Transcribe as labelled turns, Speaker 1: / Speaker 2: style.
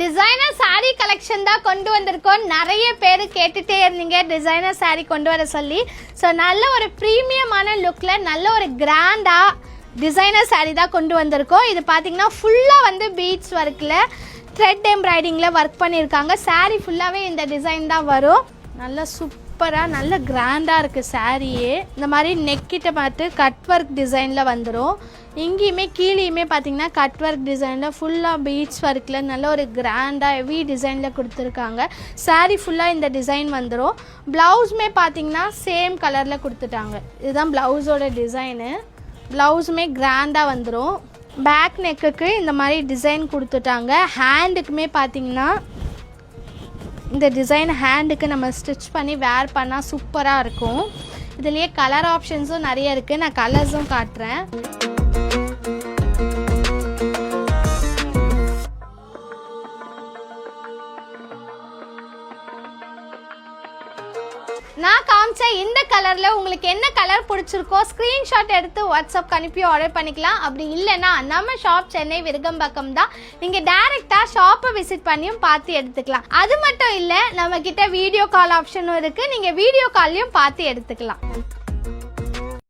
Speaker 1: Designer saree collection தான் கொண்டு வந்திருக்கோம். நிறைய பேர் கேட்டுட்டே இருந்தீங்க டிசைனர் saree கொண்டு வர சொல்லி. ஸோ நல்ல ஒரு ப்ரீமியமான லுக்ல நல்ல ஒரு கிராண்டா டிசைனர் saree தான் கொண்டு வந்திருக்கோம். இது பார்த்தீங்கன்னா ஃபுல்லாக வந்து பீட்ஸ் ஒர்க்கில் த்ரெட் எம்ப்ராய்டிங்கில் ஒர்க் பண்ணியிருக்காங்க. saree ஃபுல்லாகவே இந்த டிசைன் தான் வரும். நல்ல சூப்பராக நல்ல கிராண்டாக இருக்குது சாரியே. இந்த மாதிரி நெக்கிட்ட பார்த்து கட் ஒர்க் டிசைனில் வந்துடும். இங்கேயுமே கீழேயுமே பார்த்தீங்கன்னா கட் ஒர்க் டிசைனில் ஃபுல்லாக பீட்ஸ் ஒர்க்கில் நல்ல ஒரு கிராண்டாக ஹெவி டிசைனில் கொடுத்துருக்காங்க. சாரீ ஃபுல்லாக இந்த டிசைன் வந்துடும். ப்ளவுஸுமே பார்த்தீங்கன்னா சேம் கலரில் கொடுத்துட்டாங்க. இதுதான் ப்ளவுஸோட டிசைனு. ப்ளவுஸுமே கிராண்டாக வந்துடும். பேக் நெக்குக்கு இந்த மாதிரி டிசைன் கொடுத்துட்டாங்க. ஹேண்டுக்குமே பார்த்தீங்கன்னா இந்த டிசைன் ஹேண்டுக்கு நம்ம ஸ்டிச் பண்ணி வேர் பண்ணால் சூப்பராக இருக்கும். இதுலேயே கலர் ஆப்ஷன்ஸும் நிறைய இருக்குது. நான் கலர்ஸும் காட்டுறேன். நான் காமிச்ச இந்த கலரில் உங்களுக்கு என்ன கலர் பிடிச்சிருக்கோ ஸ்க்ரீன்ஷாட் எடுத்து வாட்ஸ்அப் அனுப்பி ஆர்டர் பண்ணிக்கலாம். அப்படி இல்லைன்னா நம்ம ஷாப் சென்னை விருகம்பாக்கம் தான். நீங்கள் டைரெக்டாக ஷாப்பை விசிட் பண்ணியும் பார்த்து எடுத்துக்கலாம். அது மட்டும் இல்லை, நம்ம கிட்ட வீடியோ கால் ஆப்ஷனும் இருக்குது. நீங்கள் வீடியோ கால்லையும் பார்த்து எடுத்துக்கலாம்.